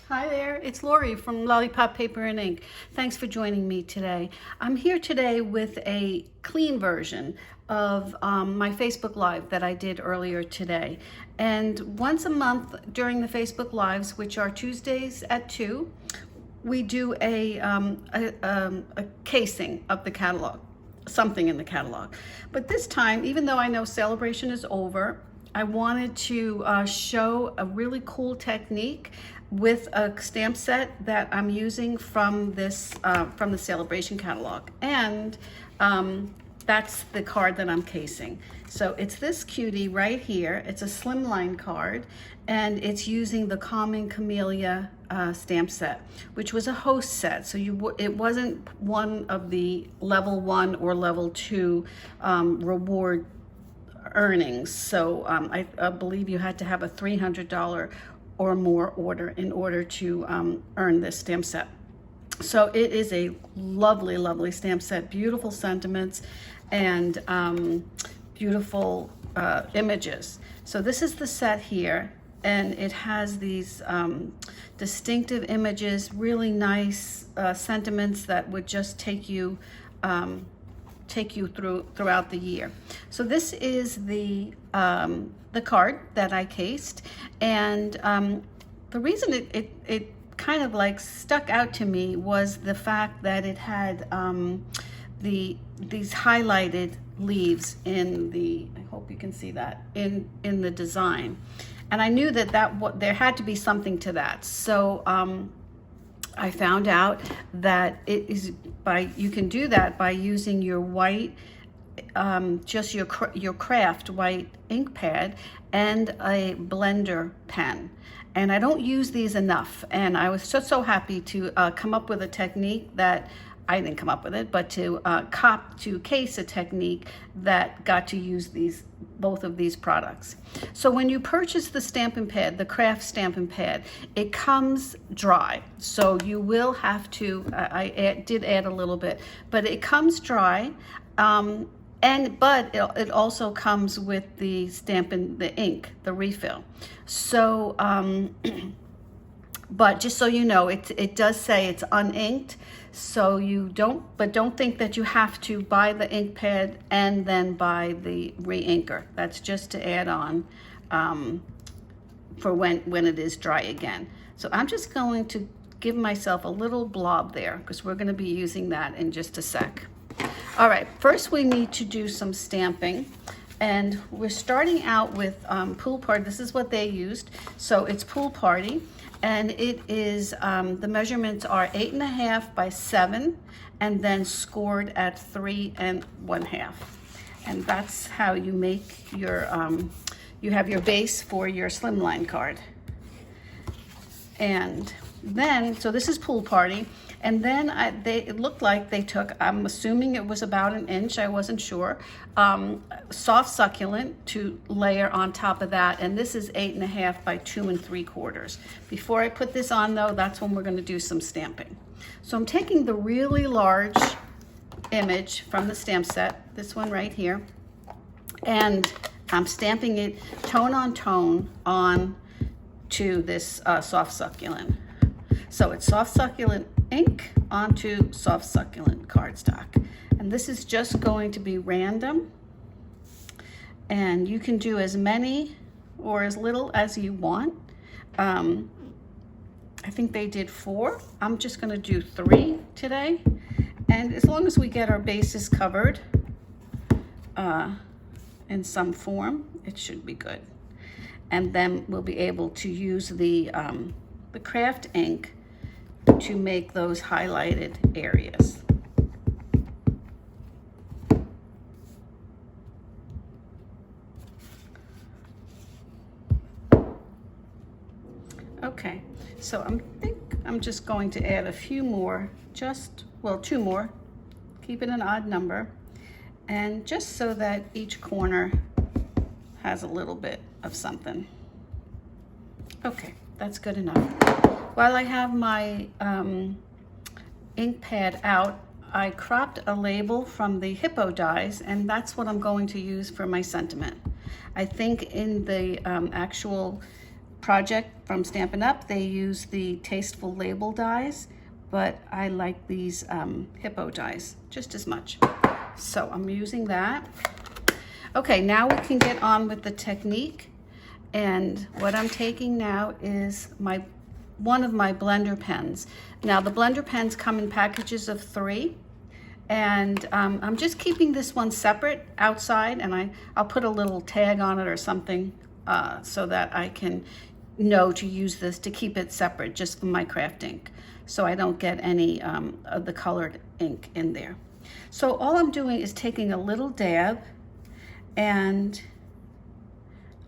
Hi there, it's Lori from Lollipop Paper and Ink. Thanks for joining me today. I'm here today with a clean version of my Facebook Live that I did earlier today. And once a month during the Facebook Lives, which are Tuesdays at 2, we do a casing of the catalog, something in the catalog. But this time, even though I know celebration is over, I wanted to show a really cool technique with a stamp set that I'm using from this from the celebration catalog, and that's the card that I'm casing. So it's this cutie right here. It's a slimline card, and it's using the Common Camellia stamp set, which was a host set. So it wasn't one of the level 1 or level 2 reward earnings. So I believe you had to have a $300 or more order in order to earn this stamp set. So it is a lovely, lovely stamp set, beautiful sentiments and beautiful images. So this is the set here, and it has these distinctive images, really nice sentiments that would just take you throughout the year. So this is the card that I cased, and the reason it kind of like stuck out to me was the fact that it had these highlighted leaves in the, I hope you can see that, in the design, and I knew that there had to be something to that. So I found out that you can do that by using your white, just your craft white ink pad and a blender pen. And I don't use these enough. And I was so happy to come up with a technique that I didn't come up with it, but to case a technique that got to use both of these products. So when you purchase the stamping pad, the craft stamping pad, it comes dry. So you will have to, I did add a little bit, but it comes dry. But it also comes with the the ink, the refill. So, but just so you know, it does say it's uninked. So don't think that you have to buy the ink pad and then buy the re-inker. That's just to add on for when it is dry again. So I'm just going to give myself a little blob there because we're going to be using that in just a sec. All right, first we need to do some stamping, and we're starting out with Pool Party. This is what they used. So it's Pool Party, and it is, the measurements are 8.5 by 7, and then scored at 3 1/2. And that's how you make your, you have your base for your slimline card. And then, so this is Pool Party. And then it looked like they took, I'm assuming it was about 1 inch, I wasn't sure, soft succulent to layer on top of that. And this is 8.5 by 2 3/4. Before I put this on though, that's when we're gonna do some stamping. So I'm taking the really large image from the stamp set, this one right here, and I'm stamping it tone on tone on to this soft succulent. So it's soft succulent ink onto soft succulent cardstock. And this is just going to be random. And you can do as many or as little as you want. I think they did 4. I'm just gonna do 3 today. And as long as we get our bases covered in some form, it should be good. And then we'll be able to use the craft ink to make those highlighted areas. Okay, so I think I'm just going to add a few more, 2 more, keep it an odd number, and just so that each corner has a little bit of something. Okay, that's good enough. While I have my ink pad out, I cropped a label from the Hippo dies, and that's what I'm going to use for my sentiment. I think in the actual project from Stampin' Up. They use the Tasteful Label dies, but I like these hippo dies just as much. So I'm using that. Okay, now we can get on with the technique. And what I'm taking now is one of my blender pens. Now the blender pens come in packages of 3. And I'm just keeping this one separate outside, and I'll put a little tag on it or something so that I can know to use this to keep it separate just from my craft ink, so I don't get any of the colored ink in there. So all I'm doing is taking a little dab, and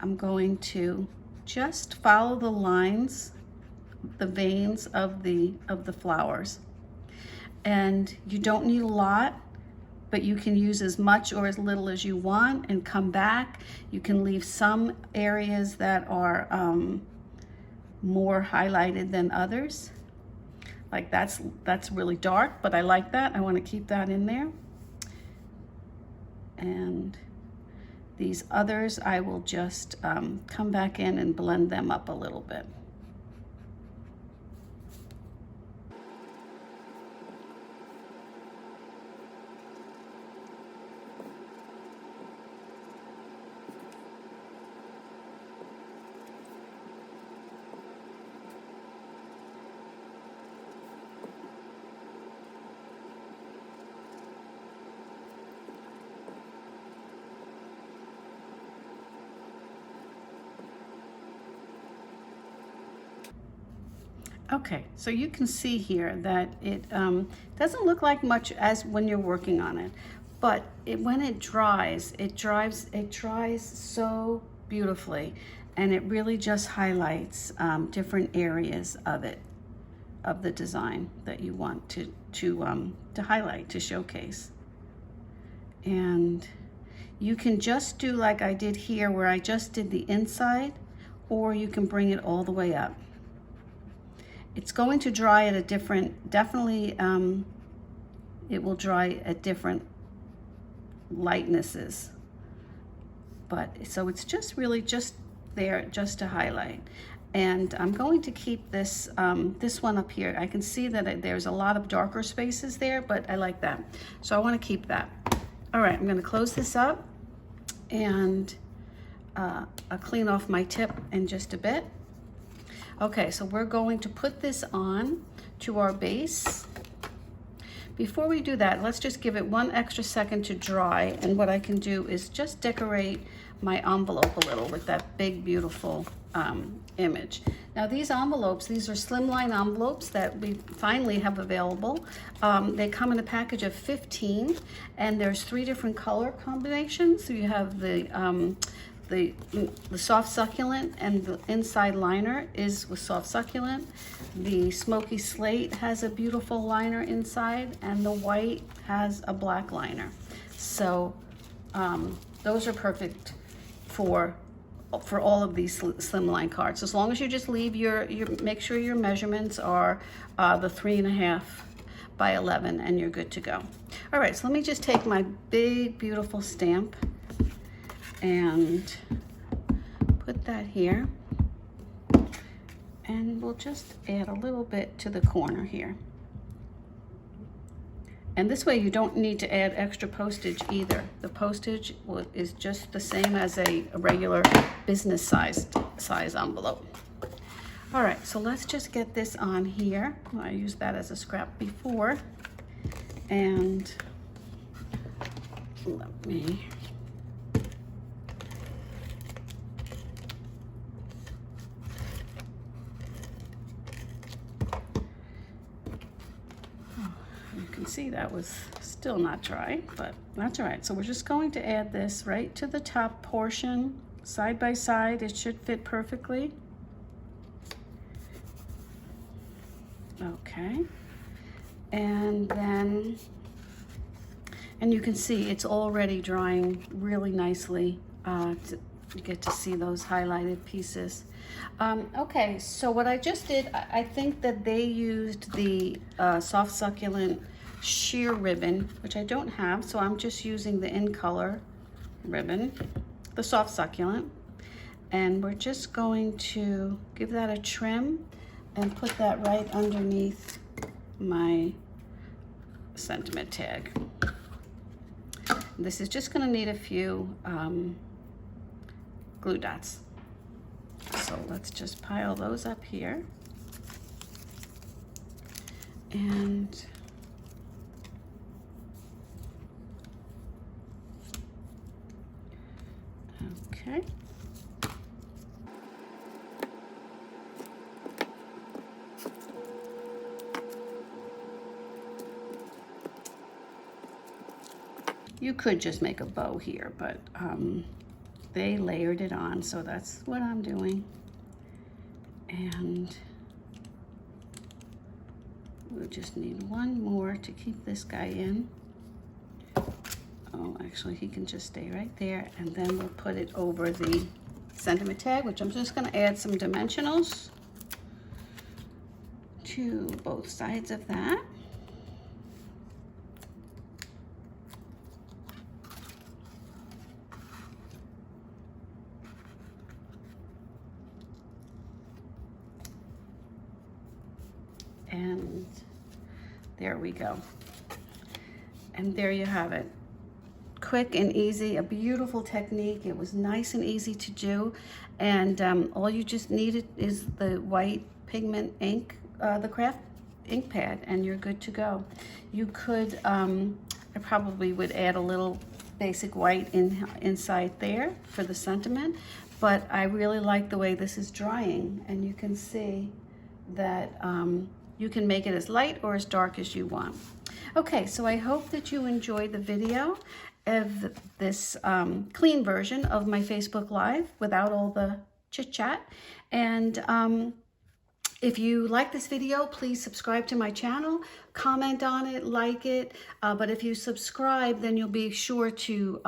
I'm going to just follow the lines, the veins of the flowers. And you don't need a lot, but you can use as much or as little as you want and come back. You can leave some areas that are more highlighted than others. Like that's really dark, but I like that. I want to keep that in there. And these others, I will just come back in and blend them up a little bit. Okay, so you can see here that it doesn't look like much as when you're working on it, but when it dries so beautifully, and it really just highlights different areas of it, of the design that you want to highlight, to showcase. And you can just do like I did here, where I just did the inside, or you can bring it all the way up. It's going to dry at a different, definitely it will dry at different lightnesses. But so it's just really just there just to highlight. And I'm going to keep this this one up here. I can see that there's a lot of darker spaces there, but I like that. So I want to keep that. All right, I'm going to close this up, and I'll clean off my tip in just a bit. Okay, so we're going to put this on to our base. Before we do that, let's just give it 1 extra second to dry, and what I can do is just decorate my envelope a little with that big, beautiful image. Now these envelopes, these are slimline envelopes that we finally have available. They come in a package of 15, and there's 3 different color combinations. So you have the soft succulent, and the inside liner is with soft succulent. The smoky slate has a beautiful liner inside, and the white has a black liner. So those are perfect for all of these slimline cards, as long as you just leave make sure your measurements are the 3.5 by 11, and you're good to go. All right, so let me just take my big, beautiful stamp and put that here, and we'll just add a little bit to the corner here. And this way you don't need to add extra postage either. The postage is just the same as a regular business size envelope. All right, so let's just get this on here. I used that as a scrap before, and let me see that was still not dry, but that's all right. So we're just going to add this right to the top portion, side by side. It should fit perfectly. Okay, and then, and you can see it's already drying really nicely. You get to see those highlighted pieces. Okay, so what I just did, I think that they used the soft succulent sheer ribbon, which I don't have, so I'm just using the in color ribbon, the soft succulent. And we're just going to give that a trim and put that right underneath my sentiment tag. This is just going to need a few glue dots. So let's just pile those up here. And okay. You could just make a bow here, but they layered it on, so that's what I'm doing. And we just need one more to keep this guy in. Oh, actually, he can just stay right there, and then we'll put it over the sentiment tag, which I'm just going to add some dimensionals to both sides of that. And there we go. And there you have it. Quick and easy, a beautiful technique. It was nice and easy to do. And all you just needed is the white pigment ink, the craft ink pad, and you're good to go. You could, I probably would add a little basic white inside there for the sentiment, but I really like the way this is drying, and you can see that you can make it as light or as dark as you want. Okay, so I hope that you enjoyed the video of this clean version of my Facebook Live without all the chit chat. And if you like this video, please subscribe to my channel, comment on it, like it. But if you subscribe, then you'll be sure to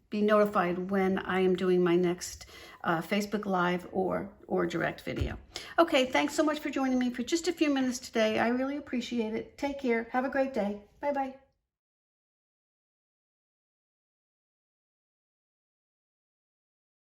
be notified when I am doing my next Facebook Live or direct video. Okay, thanks so much for joining me for just a few minutes today. I really appreciate it. Take care. Have a great day. Bye-bye.